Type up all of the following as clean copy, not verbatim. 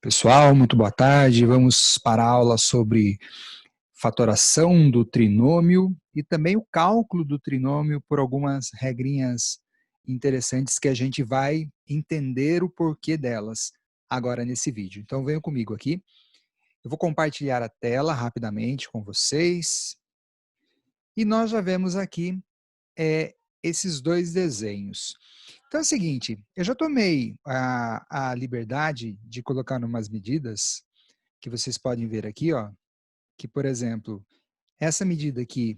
Pessoal, muito boa tarde. Vamos para a aula sobre fatoração do trinômio e também o cálculo do trinômio por algumas regrinhas interessantes que a gente vai entender o porquê delas agora nesse vídeo. Então venham comigo aqui. Eu vou compartilhar a tela rapidamente com vocês. E nós já vemos aqui esses dois desenhos. Então é o seguinte, eu já tomei a liberdade de colocar umas medidas que vocês podem ver aqui, ó, que, por exemplo, essa medida aqui,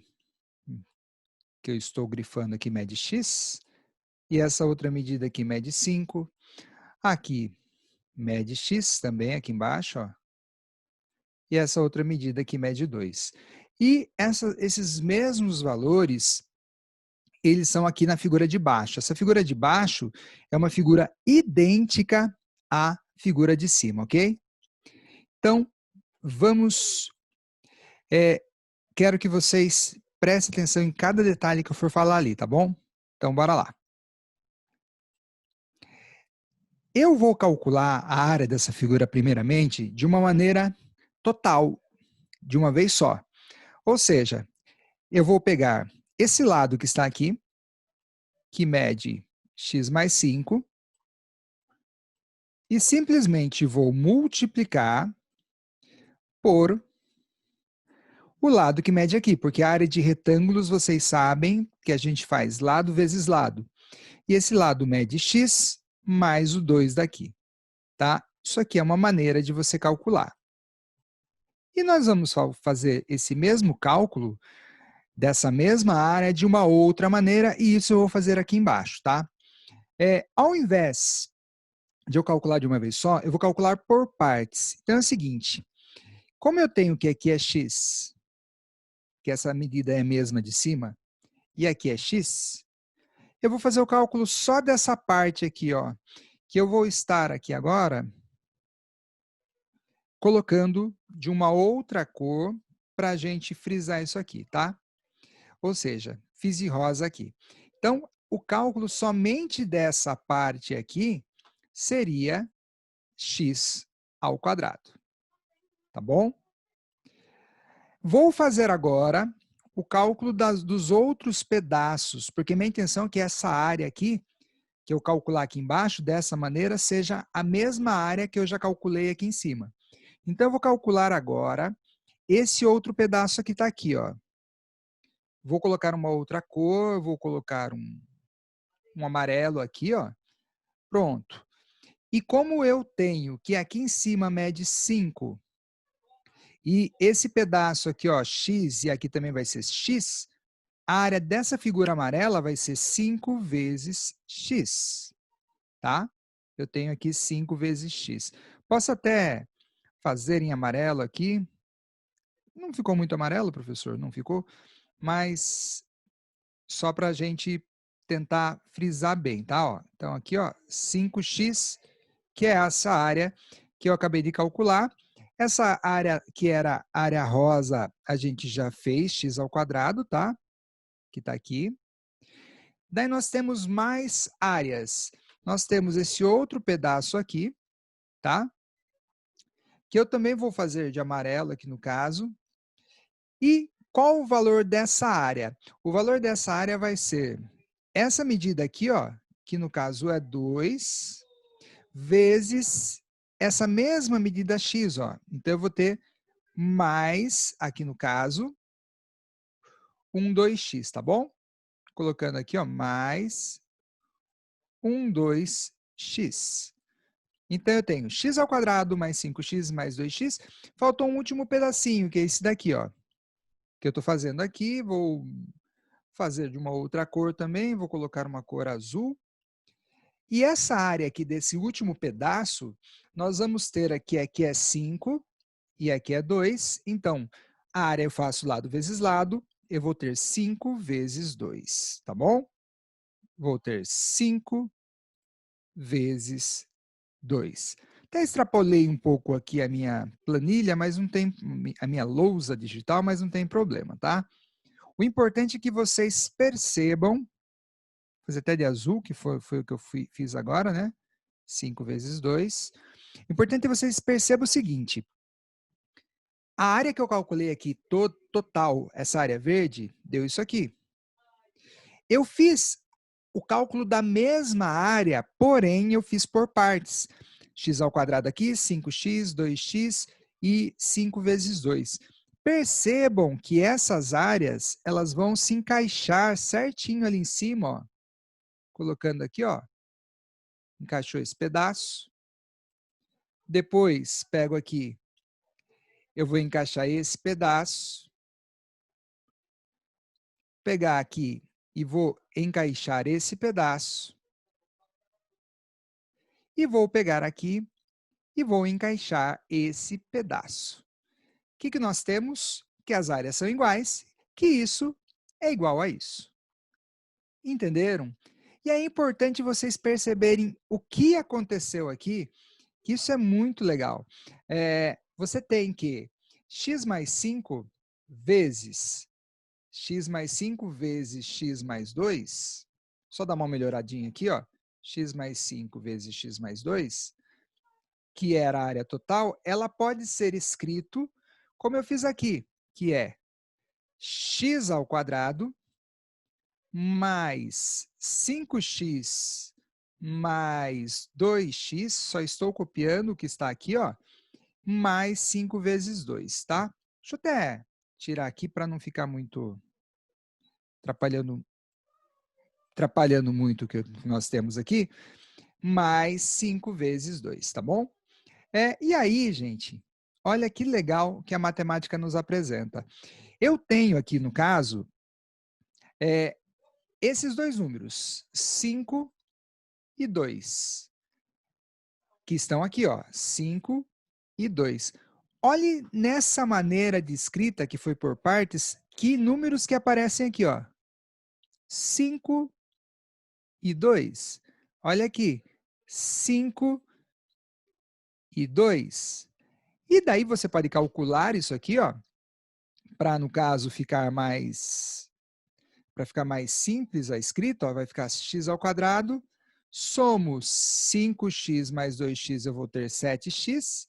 que eu estou grifando aqui, mede x, e essa outra medida aqui mede 5, aqui mede x também, aqui embaixo, ó, e essa outra medida aqui mede 2. E esses mesmos valores, eles são aqui na figura de baixo. Essa figura de baixo é uma figura idêntica à figura de cima, ok? Então, vamos... quero que vocês prestem atenção em cada detalhe que eu for falar ali, tá bom? Então, bora lá. Eu vou calcular a área dessa figura, primeiramente, de uma maneira total, de uma vez só. Ou seja, eu vou pegar esse lado que está aqui, que mede x mais 5, e simplesmente vou multiplicar por o lado que mede aqui, porque a área de retângulos, vocês sabem que a gente faz lado vezes lado. E esse lado mede x mais o 2 daqui, tá? Isso aqui é uma maneira de você calcular. E nós vamos fazer esse mesmo cálculo dessa mesma área de uma outra maneira, e isso eu vou fazer aqui embaixo, tá? Ao invés de eu calcular de uma vez só, eu vou calcular por partes. Então é o seguinte, como eu tenho que aqui é x, que essa medida é a mesma de cima, e aqui é x, eu vou fazer o cálculo só dessa parte aqui, ó, que eu vou estar aqui agora colocando de uma outra cor para a gente frisar isso aqui, tá? Ou seja, fiz de rosa aqui. Então, o cálculo somente dessa parte aqui seria x ao quadrado, tá bom? Vou fazer agora o cálculo dos outros pedaços, porque minha intenção é que essa área aqui, que eu calcular aqui embaixo, dessa maneira, seja a mesma área que eu já calculei aqui em cima. Então, eu vou calcular agora esse outro pedaço que está aqui, ó. Vou colocar uma outra cor, vou colocar um amarelo aqui, ó. Pronto. E como eu tenho que aqui em cima mede 5, e esse pedaço aqui, ó, x, e aqui também vai ser x, a área dessa figura amarela vai ser 5 vezes x, tá? Eu tenho aqui 5 vezes x. Posso até fazer em amarelo aqui. Não ficou muito amarelo, professor? Não ficou? Mas só para a gente tentar frisar bem, tá? Ó, então, aqui, ó, 5x, que é essa área que eu acabei de calcular. Essa área que era área rosa, a gente já fez, x ao quadrado, tá? Que está aqui. Daí nós temos mais áreas. Nós temos esse outro pedaço aqui, tá? Que eu também vou fazer de amarelo aqui no caso. E qual o valor dessa área? O valor dessa área vai ser essa medida aqui, ó, que no caso é 2, vezes essa mesma medida x, ó. Então, eu vou ter mais, aqui no caso, 2x, tá bom? Colocando aqui, ó, mais 2x. Então, eu tenho x ao quadrado mais 5x mais 2x. Faltou um último pedacinho, que é esse daqui, ó. Que eu estou fazendo aqui, vou fazer de uma outra cor também, vou colocar uma cor azul. E essa área aqui desse último pedaço, nós vamos ter aqui é 5 e aqui é 2. Então, a área eu faço lado vezes lado, eu vou ter 5 vezes 2, tá bom? Vou ter 5 vezes 2. Até extrapolei um pouco aqui a minha planilha, mas não tem, a minha lousa digital, mas não tem problema, tá? O importante é que vocês percebam, vou fazer até de azul, que foi o que eu fiz agora, né? 5 vezes 2. Importante vocês percebam o seguinte, a área que eu calculei aqui, total, essa área verde, deu isso aqui. Eu fiz o cálculo da mesma área, porém eu fiz por partes. X ao quadrado aqui, 5x, 2x e 5 vezes 2. Percebam que essas áreas, elas vão se encaixar certinho ali em cima, ó. Colocando aqui, ó. Encaixou esse pedaço. Depois, pego aqui, eu vou encaixar esse pedaço. Pegar aqui e vou encaixar esse pedaço. E vou pegar aqui e vou encaixar esse pedaço. O que nós temos? Que as áreas são iguais, que isso é igual a isso. Entenderam? E é importante vocês perceberem o que aconteceu aqui, que isso é muito legal. Você tem que x mais 5 vezes x mais 5 vezes x mais 2, só dar uma melhoradinha aqui, ó, x mais 5 vezes x mais 2, que era a área total, ela pode ser escrito como eu fiz aqui, que é x ao quadrado mais 5x mais 2x, só estou copiando o que está aqui, ó, mais 5 vezes 2, tá? Deixa eu até tirar aqui para não ficar muito atrapalhando muito o que nós temos aqui, mais 5 vezes 2, tá bom? E aí, gente, olha que legal que a matemática nos apresenta. Eu tenho aqui, no caso, esses dois números, 5 e 2, que estão aqui, ó, 5 e 2. Olhe nessa maneira de escrita, que foi por partes, que números que aparecem aqui, ó. 5 e 2. Olha aqui, 5 e 2. E daí você pode calcular isso aqui, ó, para, no caso, ficar mais simples a escrita, ó, vai ficar x ao quadrado, somo 5x mais 2x, eu vou ter 7x,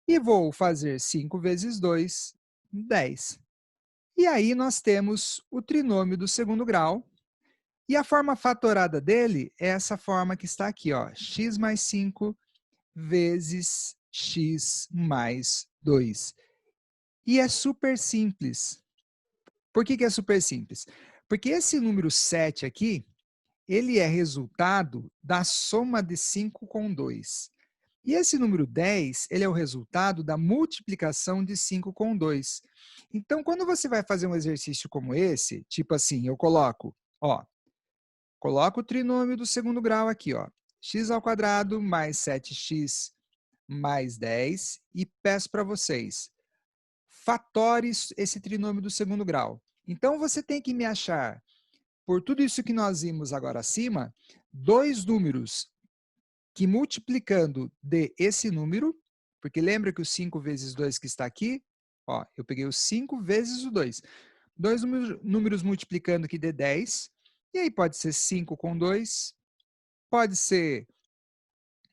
e vou fazer 5 vezes 2, 10. E aí nós temos o trinômio do segundo grau, e a forma fatorada dele é essa forma que está aqui, ó, x mais 5 vezes x mais 2. E é super simples. Por que é super simples? Porque esse número 7 aqui, ele é resultado da soma de 5 com 2. E esse número 10, ele é o resultado da multiplicação de 5 com 2. Então, quando você vai fazer um exercício como esse, tipo assim, eu coloco o trinômio do segundo grau aqui, ó, x ao quadrado mais 7x mais 10, e peço para vocês, fatore esse trinômio do segundo grau. Então, você tem que me achar, por tudo isso que nós vimos agora acima, dois números que multiplicando de esse número, porque lembra que o 5 vezes 2 que está aqui, ó, eu peguei o 5 vezes o 2. Dois números multiplicando que dê 10, e aí pode ser 5 com 2, pode ser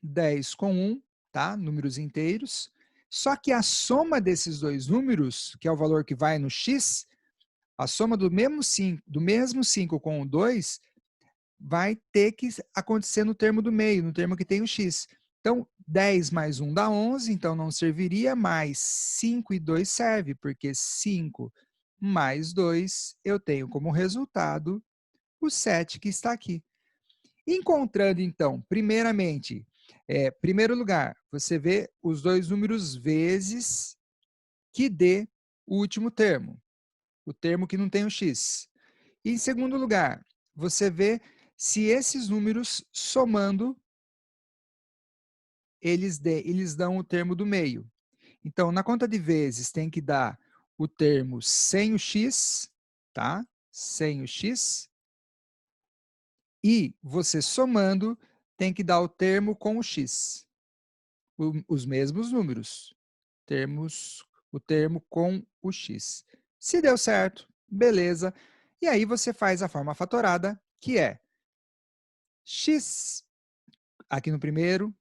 10 com 1, tá? Números inteiros. Só que a soma desses dois números, que é o valor que vai no x, a soma do mesmo 5 com o 2, vai ter que acontecer no termo do meio, no termo que tem o x. Então, 10 mais 1 dá 11, então não serviria, mais 5 e 2 serve, porque 5 mais 2 eu tenho como resultado o 7 que está aqui. Encontrando, então, primeiramente, primeiro lugar, você vê os dois números vezes que dê o último termo, o termo que não tem o x. E, em segundo lugar, você vê se esses números somando, eles dão o termo do meio. Então, na conta de vezes, tem que dar o termo sem o x, tá? Sem o x. E você somando, tem que dar o termo com o x. Os mesmos números. O termo com o x. Se deu certo, beleza. E aí você faz a forma fatorada, que é x aqui no primeiro,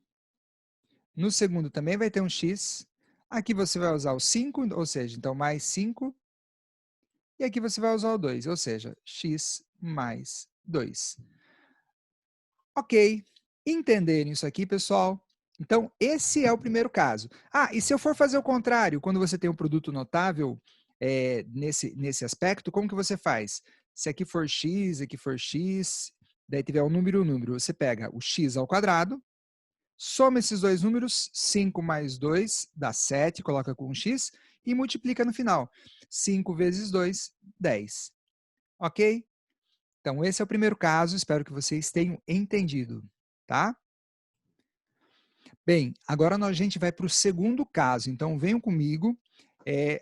No segundo também vai ter um x. Aqui você vai usar o 5, ou seja, então mais 5. E aqui você vai usar o 2, ou seja, x mais 2. Ok. Entenderem isso aqui, pessoal? Então, esse é o primeiro caso. Ah, e se eu for fazer o contrário, quando você tem um produto notável nesse aspecto, como que você faz? Se aqui for x, daí tiver um número, você pega o x ao quadrado, soma esses dois números, 5 mais 2 dá 7, coloca com um x, e multiplica no final. 5 vezes 2, 10. Ok? Então, esse é o primeiro caso, espero que vocês tenham entendido, tá? Bem, agora a gente vai para o segundo caso, então venham comigo,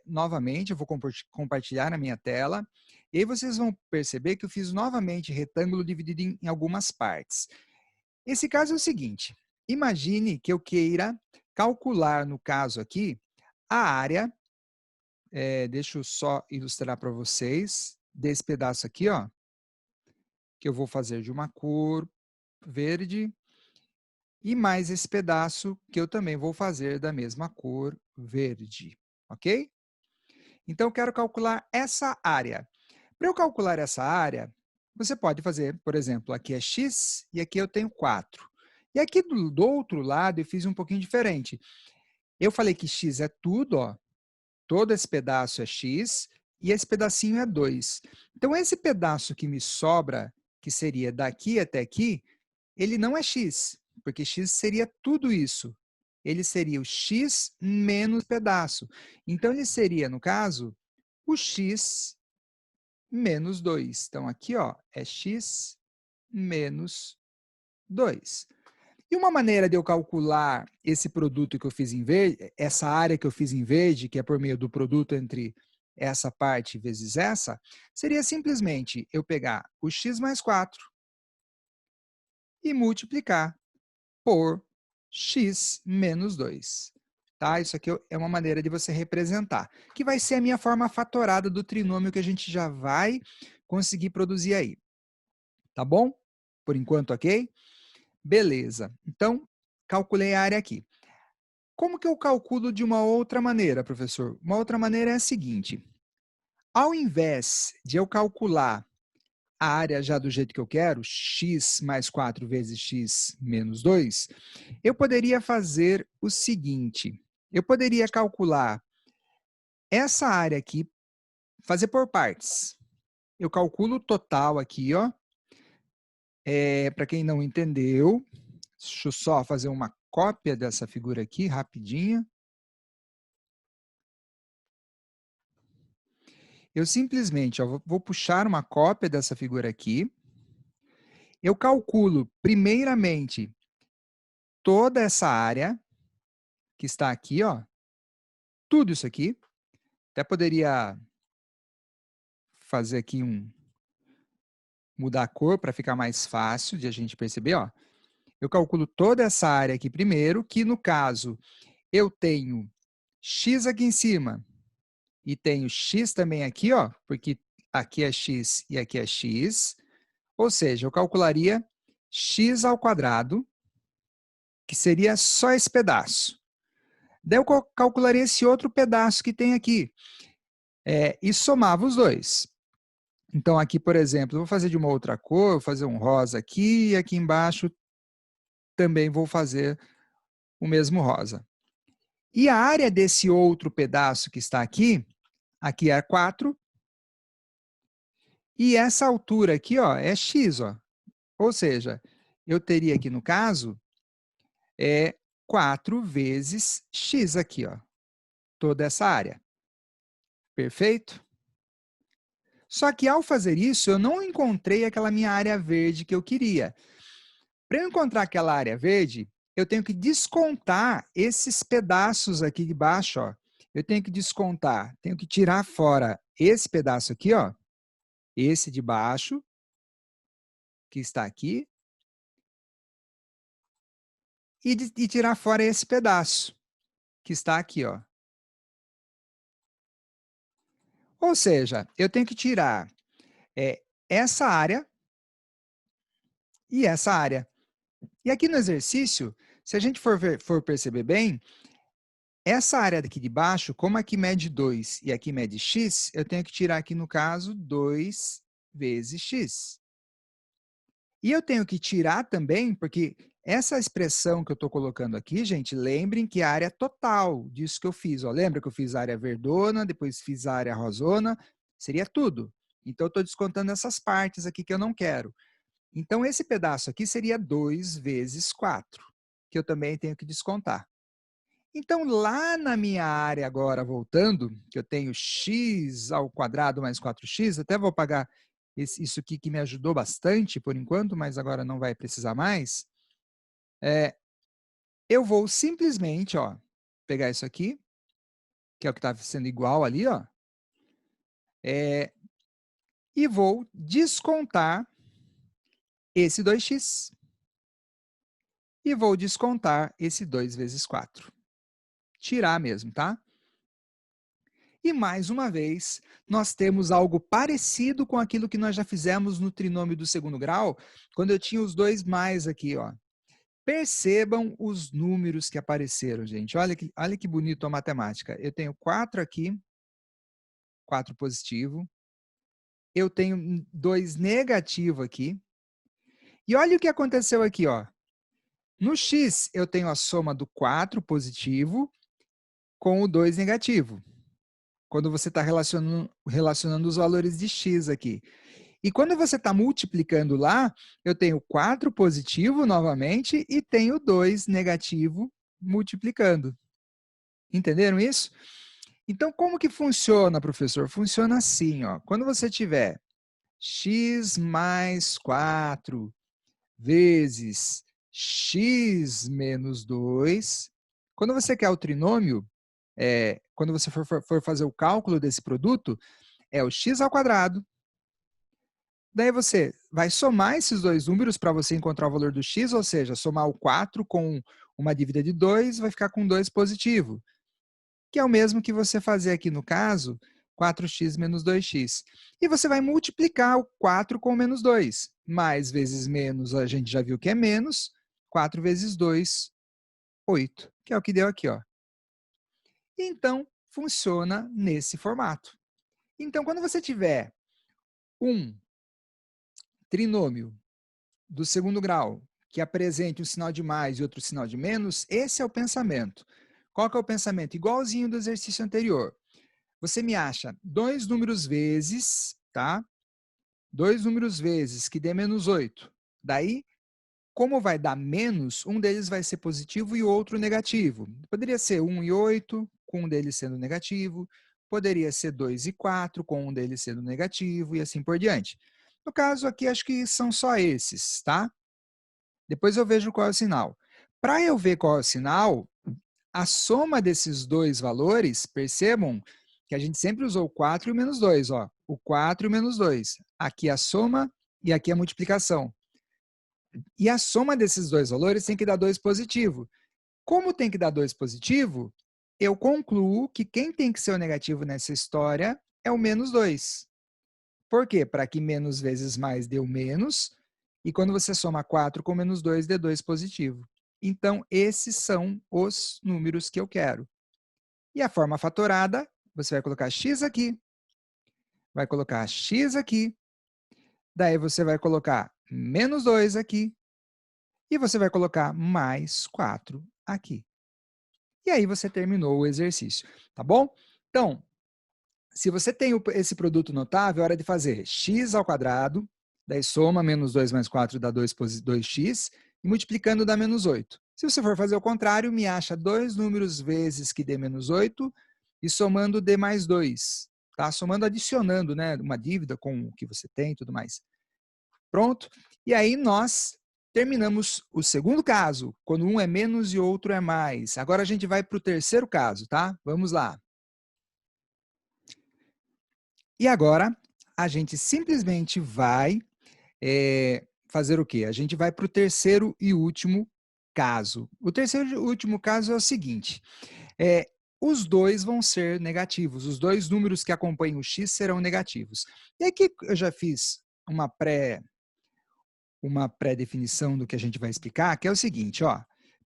novamente, eu vou compartilhar na minha tela, e aí vocês vão perceber que eu fiz novamente retângulo dividido em algumas partes. Esse caso é o seguinte, imagine que eu queira calcular, no caso aqui, a área, deixa eu só ilustrar para vocês, desse pedaço aqui, ó, que eu vou fazer de uma cor verde, e mais esse pedaço que eu também vou fazer da mesma cor verde, ok? Então, eu quero calcular essa área. Para eu calcular essa área, você pode fazer, por exemplo, aqui é x e aqui eu tenho 4. E aqui do outro lado eu fiz um pouquinho diferente. Eu falei que x é tudo, ó, todo esse pedaço é x e esse pedacinho é 2. Então, esse pedaço que me sobra, que seria daqui até aqui, ele não é x, porque x seria tudo isso. Ele seria o x menos pedaço. Então, ele seria, no caso, o x menos 2. Então, aqui ó, é x menos 2. E uma maneira de eu calcular esse produto que eu fiz em verde, essa área que eu fiz em verde, que é por meio do produto entre essa parte vezes essa, seria simplesmente eu pegar o x mais 4 e multiplicar por x menos 2. Tá? Isso aqui é uma maneira de você representar, que vai ser a minha forma fatorada do trinômio que a gente já vai conseguir produzir aí. Tá bom? Por enquanto, ok? Beleza. Então, calculei a área aqui. Como que eu calculo de uma outra maneira, professor? Uma outra maneira é a seguinte. Ao invés de eu calcular a área já do jeito que eu quero, x mais 4 vezes x menos 2, eu poderia fazer o seguinte. Eu poderia calcular essa área aqui, fazer por partes. Eu calculo o total aqui, ó. Para quem não entendeu, deixa eu só fazer uma cópia dessa figura aqui, rapidinho. Eu simplesmente vou puxar uma cópia dessa figura aqui. Eu calculo, primeiramente, toda essa área que está aqui, ó. Tudo isso aqui. Até poderia fazer aqui mudar a cor para ficar mais fácil de a gente perceber, ó. Eu calculo toda essa área aqui primeiro, que no caso eu tenho x aqui em cima e tenho x também aqui, ó, porque aqui é x e aqui é x. Ou seja, eu calcularia x ao quadrado, que seria só esse pedaço. Daí eu calcularia esse outro pedaço que tem aqui, e somava os dois. Então, aqui, por exemplo, eu vou fazer de uma outra cor, vou fazer um rosa aqui, e aqui embaixo também vou fazer o mesmo rosa. E a área desse outro pedaço que está aqui é 4, e essa altura aqui, ó, é x, ó. Ou seja, eu teria aqui, no caso, 4 vezes x aqui, ó, toda essa área. Perfeito? Só que ao fazer isso, eu não encontrei aquela minha área verde que eu queria. Para eu encontrar aquela área verde, eu tenho que descontar esses pedaços aqui de baixo, ó. Eu tenho que descontar, tenho que tirar fora esse pedaço aqui, ó, esse de baixo, que está aqui, e tirar fora esse pedaço, que está aqui, ó. Ou seja, eu tenho que tirar essa área e essa área. E aqui no exercício, Se a gente for perceber bem, essa área daqui de baixo, como aqui mede 2 e aqui mede x, eu tenho que tirar aqui, no caso, 2 vezes x. E eu tenho que tirar também, porque essa expressão que eu estou colocando aqui, gente, lembrem que a área total disso que eu fiz. Ó, lembra que eu fiz a área verdona, depois fiz a área rosona? Seria tudo. Então, eu estou descontando essas partes aqui que eu não quero. Então, esse pedaço aqui seria 2 vezes 4, que eu também tenho que descontar. Então, lá na minha área agora, voltando, que eu tenho x ao quadrado mais 4x, até vou apagar isso aqui que me ajudou bastante por enquanto, mas agora não vai precisar mais. Eu vou simplesmente, ó, pegar isso aqui, que é o que está sendo igual ali, ó, e vou descontar esse 2x. E vou descontar esse 2 vezes 4. Tirar mesmo, tá? E, mais uma vez, nós temos algo parecido com aquilo que nós já fizemos no trinômio do segundo grau, quando eu tinha os dois mais aqui, ó. Percebam os números que apareceram, gente. Olha que bonito a matemática. Eu tenho 4 aqui, 4 positivo. Eu tenho 2 negativo aqui. E olha o que aconteceu aqui, ó. No x, eu tenho a soma do 4 positivo com o 2 negativo, quando você está relacionando os valores de x aqui. E quando você está multiplicando lá, eu tenho 4 positivo novamente e tenho 2 negativo multiplicando. Entenderam isso? Então, como que funciona, professor? Funciona assim, ó. Quando você tiver x mais 4 vezes x menos 2, quando você quer o trinômio, quando você for fazer o cálculo desse produto, é o x ao quadrado. Daí você vai somar esses dois números para você encontrar o valor do x, ou seja, somar o 4 com uma dívida de 2, vai ficar com 2 positivo, que é o mesmo que você fazer aqui no caso, 4x menos 2x. E você vai multiplicar o 4 com o menos 2. Mais vezes menos, a gente já viu que é menos. 4 vezes 2, 8, que é o que deu aqui, ó. Então, funciona nesse formato. Então, quando você tiver um trinômio do segundo grau que apresente um sinal de mais e outro sinal de menos, esse é o pensamento. Qual que é o pensamento? Igualzinho do exercício anterior. Você me acha dois números vezes, tá? Dois números vezes que dê menos 8. Daí, como vai dar menos, um deles vai ser positivo e o outro negativo. Poderia ser 1 e 8, com um deles sendo negativo. Poderia ser 2 e 4, com um deles sendo negativo, e assim por diante. No caso aqui, acho que são só esses, tá? Depois eu vejo qual é o sinal. Para eu ver qual é o sinal, a soma desses dois valores, percebam que a gente sempre usou o 4 e o menos 2. Ó. O 4 e o menos 2. Aqui a soma e aqui a multiplicação. E a soma desses dois valores tem que dar 2 positivo. Como tem que dar 2 positivo, eu concluo que quem tem que ser o negativo nessa história é o menos 2. Por quê? Para que menos vezes mais dê o menos, e quando você soma 4 com menos 2, dê 2 positivo. Então, esses são os números que eu quero. E a forma fatorada, você vai colocar x aqui, vai colocar x aqui, daí você vai colocar menos 2 aqui, e você vai colocar mais 4 aqui. E aí você terminou o exercício, tá bom? Então, se você tem esse produto notável, é hora de fazer x ao quadrado, daí soma menos 2 mais 4 dá 2x, e multiplicando dá menos 8. Se você for fazer o contrário, me acha dois números vezes que dê menos 8, e somando dê mais 2. Tá? Somando, adicionando, né, uma dívida com o que você tem e tudo mais. Pronto? E aí nós terminamos o segundo caso, quando um é menos e o outro é mais. Agora a gente vai para o terceiro caso, tá? Vamos lá. E agora, a gente simplesmente vai fazer o quê? A gente vai para o terceiro e último caso. O terceiro e último caso é o seguinte, os dois vão ser negativos, os dois números que acompanham o x serão negativos. E aqui eu já fiz uma pré-definição do que a gente vai explicar, que é o seguinte, ó.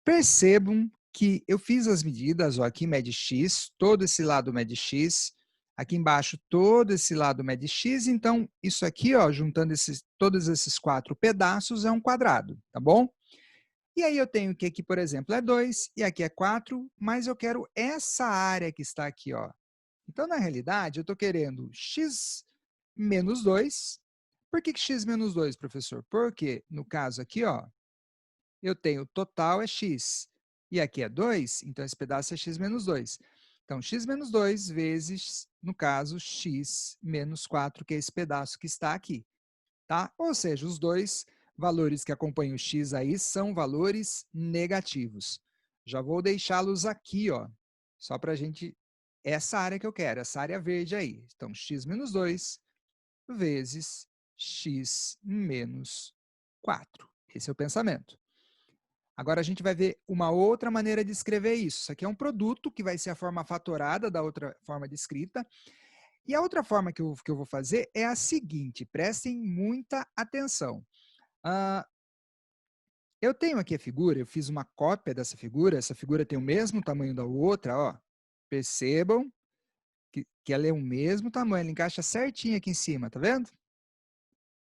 Percebam que eu fiz as medidas, ó, aqui mede x, todo esse lado mede x, aqui embaixo todo esse lado mede x, então isso aqui, ó, juntando todos esses 4 pedaços é um quadrado, tá bom? E aí eu tenho que aqui, por exemplo, é 2 e aqui é 4, mas eu quero essa área que está aqui, ó. Então, na realidade, eu estou querendo x menos 2. Por que x menos 2, professor? Porque, no caso aqui, ó, eu tenho total é x, e aqui é 2, então esse pedaço é x menos 2. Então, x menos 2 vezes, no caso, x menos 4, que é esse pedaço que está aqui. Tá? Ou seja, os dois valores que acompanham o x aí são valores negativos. Já vou deixá-los aqui, ó, só para a gente... Essa área que eu quero, essa área verde aí. Então, x menos 2 vezes x menos 4. Esse é o pensamento. Agora a gente vai ver uma outra maneira de escrever isso. Isso aqui é um produto que vai ser a forma fatorada da outra forma de escrita. E a outra forma que eu vou fazer é a seguinte, prestem muita atenção. Eu tenho aqui a figura, eu fiz uma cópia dessa figura, essa figura tem o mesmo tamanho da outra, ó. Percebam que ela é o mesmo tamanho, ela encaixa certinho aqui em cima, tá vendo?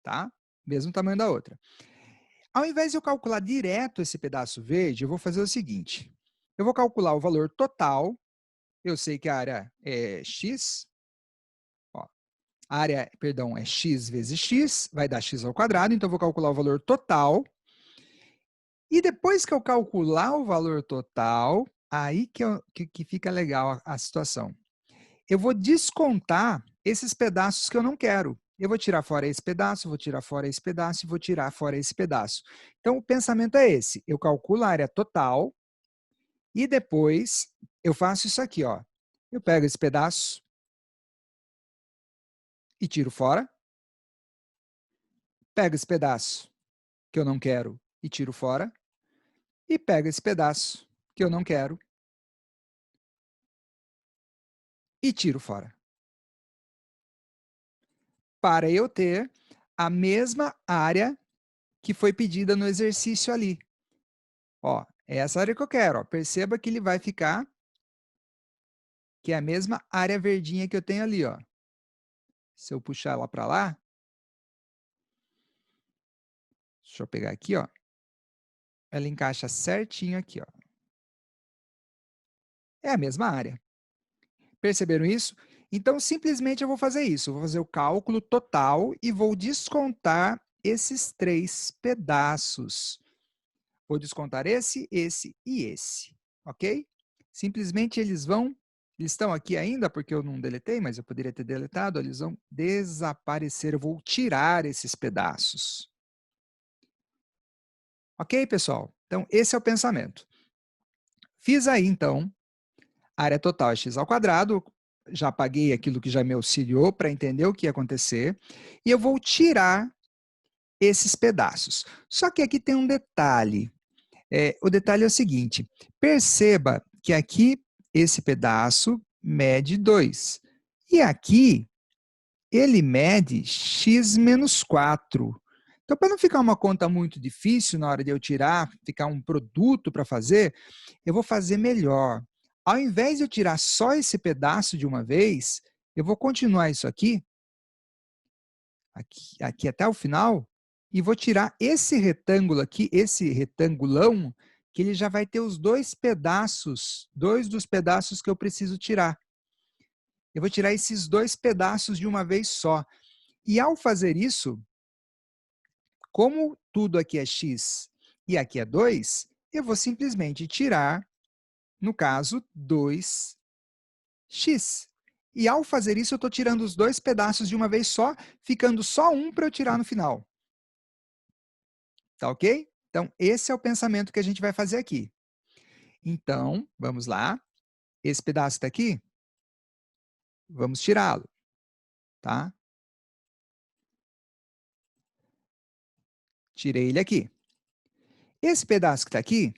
Tá? Mesmo tamanho da outra. Ao invés de eu calcular direto esse pedaço verde, eu vou fazer o seguinte. Eu vou calcular o valor total, eu sei que a área é x, ó, a área, perdão, é x vezes x, vai dar x ao quadrado, então eu vou calcular o valor total. E depois que eu calcular o valor total, aí que fica legal a situação. Eu vou descontar esses pedaços que eu não quero. Eu vou tirar fora esse pedaço, vou tirar fora esse pedaço e vou tirar fora esse pedaço. Então, o pensamento é esse. Eu calculo a área total e depois eu faço isso aqui, ó. Eu pego esse pedaço e tiro fora. Pego esse pedaço que eu não quero e tiro fora. E pego esse pedaço que eu não quero e tiro fora. Para eu ter a mesma área que foi pedida no exercício ali. Ó, é essa área que eu quero. Ó. Perceba que ele vai ficar, que é a mesma área verdinha que eu tenho ali. Ó. Se eu puxar ela para lá, deixa eu pegar aqui, ó. Ela encaixa certinho aqui. Ó. É a mesma área. Perceberam isso? Então, simplesmente eu vou fazer isso. Eu vou fazer o cálculo total e vou descontar esses 3 pedaços. Vou descontar esse e esse, ok? Simplesmente eles estão aqui ainda porque eu não deletei, mas eu poderia ter deletado, eles vão desaparecer, eu vou tirar esses pedaços. Ok, pessoal? Então, esse é o pensamento. Fiz aí, então, a área total é x ao quadrado, já apaguei aquilo que já me auxiliou para entender o que ia acontecer, e eu vou tirar esses pedaços. Só que aqui tem um detalhe. O detalhe é o seguinte, perceba que aqui esse pedaço mede 2. E aqui ele mede x menos 4. Então, para não ficar uma conta muito difícil na hora de eu tirar, ficar um produto para fazer, eu vou fazer melhor. Ao invés de eu tirar só esse pedaço de uma vez, eu vou continuar isso aqui até o final, e vou tirar esse retângulo aqui, esse retangulão, que ele já vai ter os 2 pedaços, 2 dos pedaços que eu preciso tirar. Eu vou tirar esses 2 pedaços de uma vez só. E ao fazer isso, como tudo aqui é x e aqui é 2, eu vou simplesmente tirar, no caso, 2x. E ao fazer isso, eu estou tirando os 2 pedaços de uma vez só, ficando só um para eu tirar no final. Tá ok? Então, esse é o pensamento que a gente vai fazer aqui. Então, vamos lá. Esse pedaço está aqui? Vamos tirá-lo, tá? Tirei ele aqui. Esse pedaço que está aqui,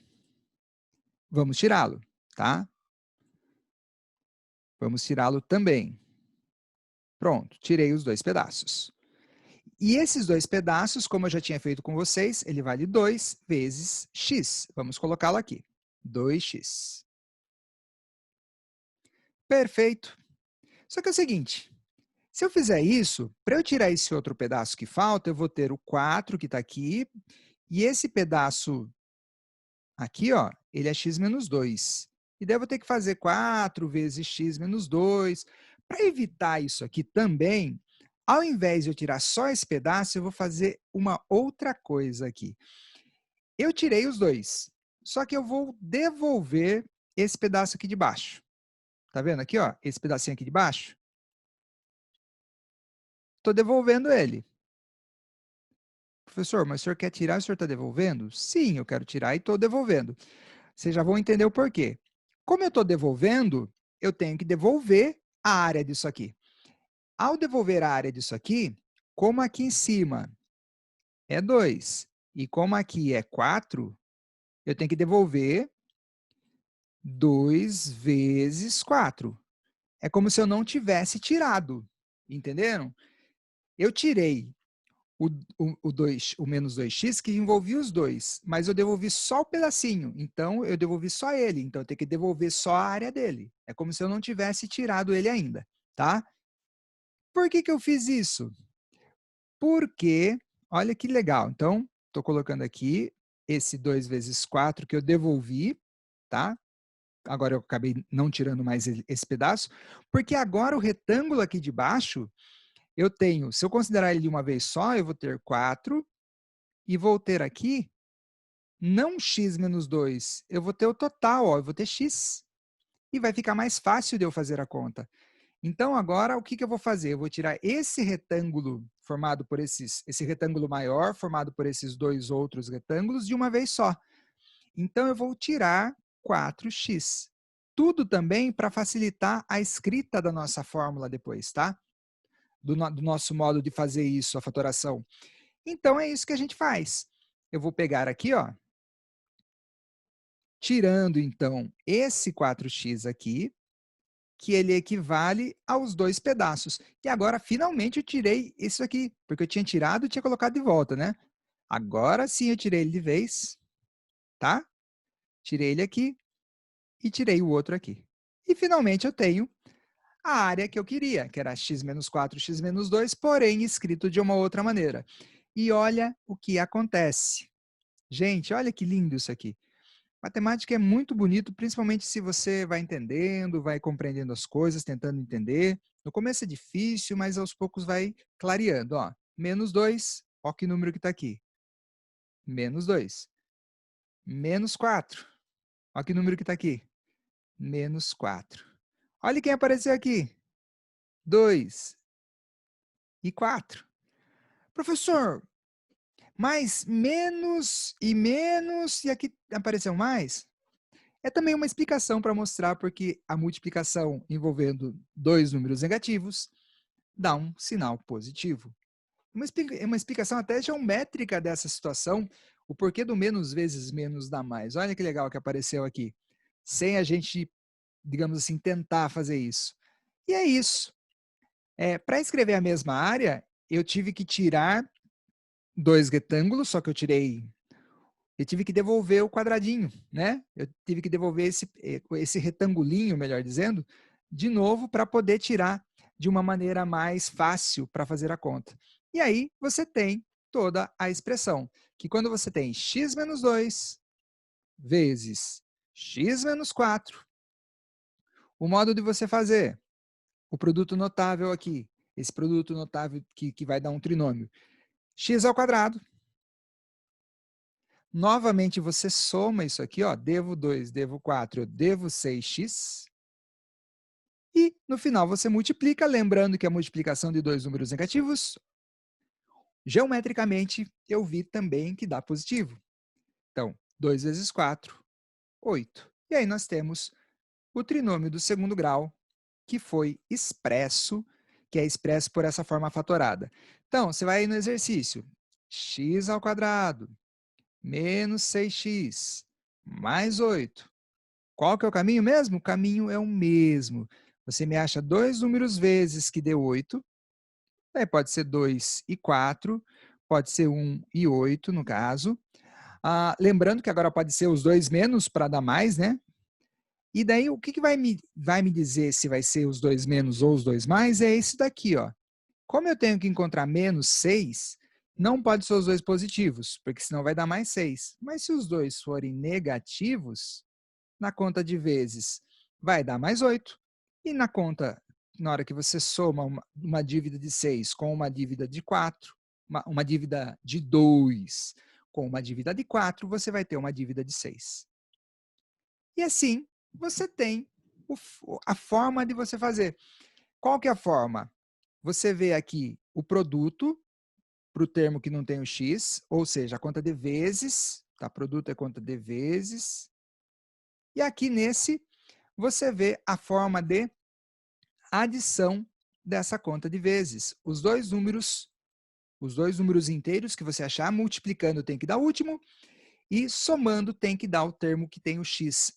vamos tirá-lo, tá? Vamos tirá-lo também. Pronto, tirei os 2 pedaços. E esses 2 pedaços, como eu já tinha feito com vocês, ele vale 2 vezes x. Vamos colocá-lo aqui. 2x. Perfeito. Só que é o seguinte, se eu fizer isso, para eu tirar esse outro pedaço que falta, eu vou ter o 4 que está aqui, e esse pedaço aqui, ó, ele é x menos 2. E daí eu vou ter que fazer 4 vezes x menos 2. Para evitar isso aqui também, ao invés de eu tirar só esse pedaço, eu vou fazer uma outra coisa aqui. Eu tirei os dois, só que eu vou devolver esse pedaço aqui de baixo. Tá vendo aqui, ó, esse pedacinho aqui de baixo? Estou devolvendo ele. Professor, mas o senhor quer tirar e o senhor está devolvendo? Sim, eu quero tirar e estou devolvendo. Vocês já vão entender o porquê. Como eu estou devolvendo, eu tenho que devolver a área disso aqui. Ao devolver a área disso aqui, como aqui em cima é 2 e como aqui é 4, eu tenho que devolver 2 vezes 4. É como se eu não tivesse tirado, entenderam? Eu tirei o menos 2x que envolvia os dois, mas eu devolvi só o pedacinho, então eu devolvi só ele, então eu tenho que devolver só a área dele. É como se eu não tivesse tirado ele ainda, tá? Por que que eu fiz isso? Porque, olha que legal, então, estou colocando aqui esse 2 vezes 4 que eu devolvi, tá? Agora eu acabei não tirando mais esse pedaço, porque agora o retângulo aqui de baixo, eu tenho, se eu considerar ele de uma vez só, eu vou ter 4, e vou ter aqui, não x menos 2, eu vou ter o total, ó, eu vou ter x. E vai ficar mais fácil de eu fazer a conta. Então, agora, o que eu vou fazer? Eu vou tirar esse retângulo formado por esse retângulo maior, formado por esses dois outros retângulos, de uma vez só. Então, eu vou tirar 4x. Tudo também para facilitar a escrita da nossa fórmula depois, tá? Do nosso modo de fazer isso, a fatoração. Então, é isso que a gente faz. Eu vou pegar aqui, ó, tirando, então, esse 4x aqui, que ele equivale aos dois pedaços. E agora, finalmente, eu tirei isso aqui, porque eu tinha tirado e tinha colocado de volta, né? Agora sim eu tirei ele de vez, tá? Tirei ele aqui e tirei o outro aqui. E, finalmente, eu tenho a área que eu queria, que era x menos 4, x menos 2, porém escrito de uma outra maneira. E olha o que acontece. Gente, olha que lindo isso aqui. Matemática é muito bonito, principalmente se você vai entendendo, vai compreendendo as coisas, tentando entender. No começo é difícil, mas aos poucos vai clareando. Ó, menos 2, ó que número que está aqui. Menos 2. Menos 4, ó que número que está aqui. Menos 4. Olha quem apareceu aqui. 2 e 4. Professor, mais menos, e aqui apareceu mais? É também uma explicação para mostrar porque a multiplicação envolvendo dois números negativos dá um sinal positivo. É uma explicação até geométrica dessa situação, o porquê do menos vezes menos dá mais. Olha que legal que apareceu aqui, sem a gente, digamos assim, tentar fazer isso. E é isso. Para escrever a mesma área, eu tive que tirar dois retângulos, só que eu tive que devolver o quadradinho, né? Eu tive que devolver esse retangulinho, melhor dizendo, de novo para poder tirar de uma maneira mais fácil para fazer a conta. E aí você tem toda a expressão, que quando você tem x menos 2 vezes x menos 4, o modo de você fazer o produto notável aqui, esse produto notável que vai dar um trinômio, x ao quadrado. Novamente, você soma isso aqui, ó, devo 2, devo 4, eu devo 6x. E, no final, você multiplica, lembrando que a multiplicação de dois números negativos, geometricamente, eu vi também que dá positivo. Então, 2 vezes 4, 8. E aí nós temos o trinômio do segundo grau, que foi expresso, que é expresso por essa forma fatorada. Então, você vai aí no exercício. X ao quadrado menos 6x mais 8. Qual que é o caminho mesmo? O caminho é o mesmo. Você me acha dois números vezes que dê 8. Aí pode ser 2 e 4, pode ser 1 e 8, no caso. Lembrando que agora pode ser os 2 menos para dar mais, né? E daí, o que, que vai me dizer se vai ser os 2 menos ou os 2 mais? É esse daqui, ó. Como eu tenho que encontrar menos 6, não pode ser os dois positivos, porque senão vai dar mais 6. Mas se os dois forem negativos, na conta de vezes vai dar mais 8. E na conta, na hora que você soma uma dívida de 6 com uma dívida de 4, uma dívida de 2 com uma dívida de 4, você vai ter uma dívida de 6. E assim, você tem a forma de você fazer. Qual que é a forma? Você vê aqui o produto para o termo que não tem o x, ou seja, a conta de vezes, tá? Produto é conta de vezes. E aqui nesse, você vê a forma de adição dessa conta de vezes. Os dois números inteiros que você achar, multiplicando tem que dar o último, e somando tem que dar o termo que tem o x,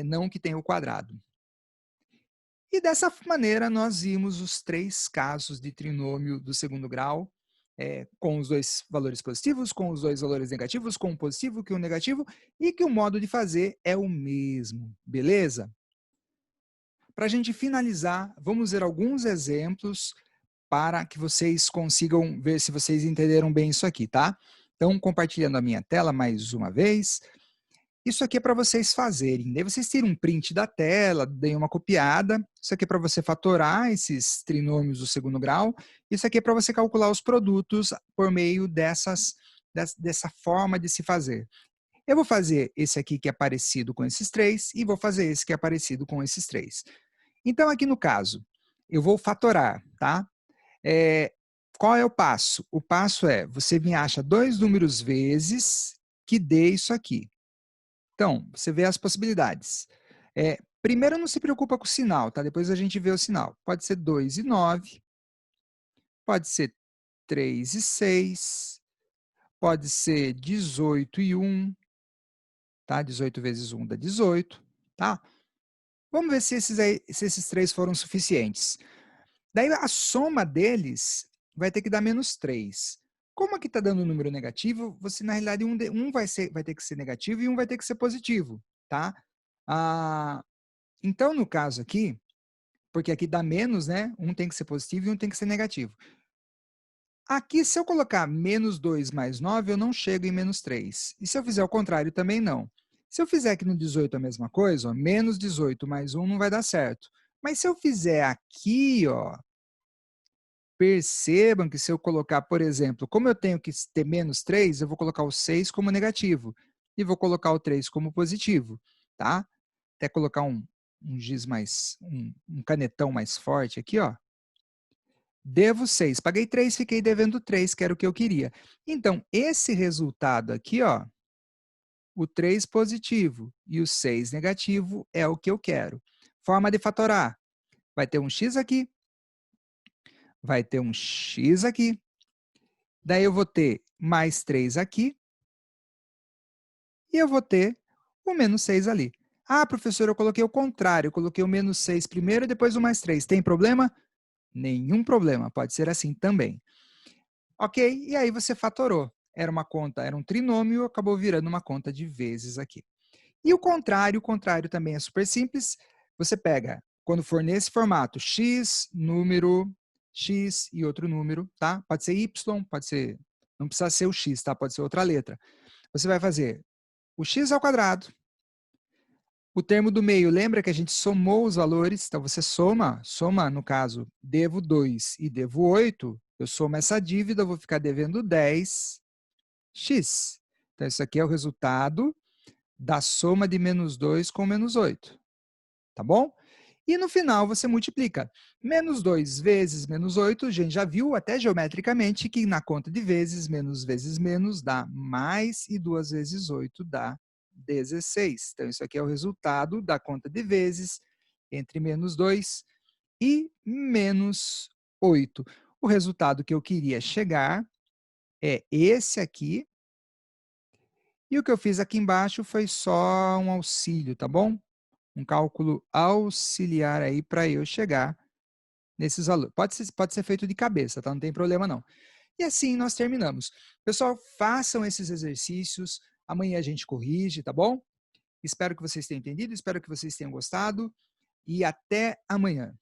não que tem o quadrado. E dessa maneira nós vimos os 3 casos de trinômio do segundo grau, com os 2 valores positivos, com os 2 valores negativos, com o positivo, com o negativo, e que o modo de fazer é o mesmo, beleza? Para a gente finalizar, vamos ver alguns exemplos para que vocês consigam ver se vocês entenderam bem isso aqui, tá? Então, compartilhando a minha tela mais uma vez. Isso aqui é para vocês fazerem. Daí vocês tiram um print da tela, deem uma copiada. Isso aqui é para você fatorar esses trinômios do segundo grau. Isso aqui é para você calcular os produtos por meio dessa forma de se fazer. Eu vou fazer esse aqui que é parecido com esses 3 e vou fazer esse que é parecido com esses 3. Então, aqui no caso, eu vou fatorar, tá? Qual é o passo? O passo é, você me acha 2 números vezes que dê isso aqui. Então, você vê as possibilidades. Primeiro, não se preocupa com o sinal, tá? Depois a gente vê o sinal. Pode ser 2 e 9, pode ser 3 e 6, pode ser 18 e 1, tá? 18 vezes 1 dá 18, tá? Vamos ver se esses 3 foram suficientes. Daí a soma deles vai ter que dar menos 3. Como aqui está dando um número negativo, você na realidade um vai ter que ser negativo e um vai ter que ser positivo, tá? Então, no caso aqui, porque aqui dá menos, né? Um tem que ser positivo e um tem que ser negativo. Aqui, se eu colocar menos 2 mais 9, eu não chego em menos 3. E se eu fizer o contrário, também não. Se eu fizer aqui no 18 a mesma coisa, ó, menos 18 mais 1 não vai dar certo. Mas se eu fizer aqui, ó, percebam que se eu colocar, por exemplo, como eu tenho que ter menos 3, eu vou colocar o 6 como negativo e vou colocar o 3 como positivo, tá? Até colocar um giz mais, um canetão mais forte aqui, ó. Devo 6. Paguei 3, fiquei devendo 3, que era o que eu queria. Então, esse resultado aqui, ó, o 3 positivo e o 6 negativo é o que eu quero. Forma de fatorar. Vai ter um x aqui, vai ter um x aqui, daí eu vou ter mais 3 aqui, e eu vou ter o menos 6 ali. Ah, professor, eu coloquei o contrário, eu coloquei o menos 6 primeiro e depois o mais 3. Tem problema? Nenhum problema, pode ser assim também. Ok? E aí você fatorou. Era uma conta, era um trinômio, acabou virando uma conta de vezes aqui. E o contrário também é super simples. Você pega, quando for nesse formato, x, número, x e outro número, tá? Pode ser y, pode ser, não precisa ser o x, tá? Pode ser outra letra. Você vai fazer o x ao quadrado. O termo do meio, lembra que a gente somou os valores, então você soma, no caso, devo 2 e devo 8, eu somo essa dívida, eu vou ficar devendo 10x. Então, isso aqui é o resultado da soma de menos 2 com menos 8, tá bom? E no final você multiplica. Menos 2 vezes menos 8, a gente já viu até geometricamente que na conta de vezes menos dá mais e 2 vezes 8 dá 16. Então, isso aqui é o resultado da conta de vezes entre menos 2 e menos 8. O resultado que eu queria chegar é esse aqui. E o que eu fiz aqui embaixo foi só um auxílio, tá bom? Um cálculo auxiliar aí para eu chegar nesses valores. Pode ser feito de cabeça, tá? Não tem problema não. E assim nós terminamos. Pessoal, façam esses exercícios, Amanhã a gente corrige, tá bom? Espero que vocês tenham entendido, espero que vocês tenham gostado e até amanhã.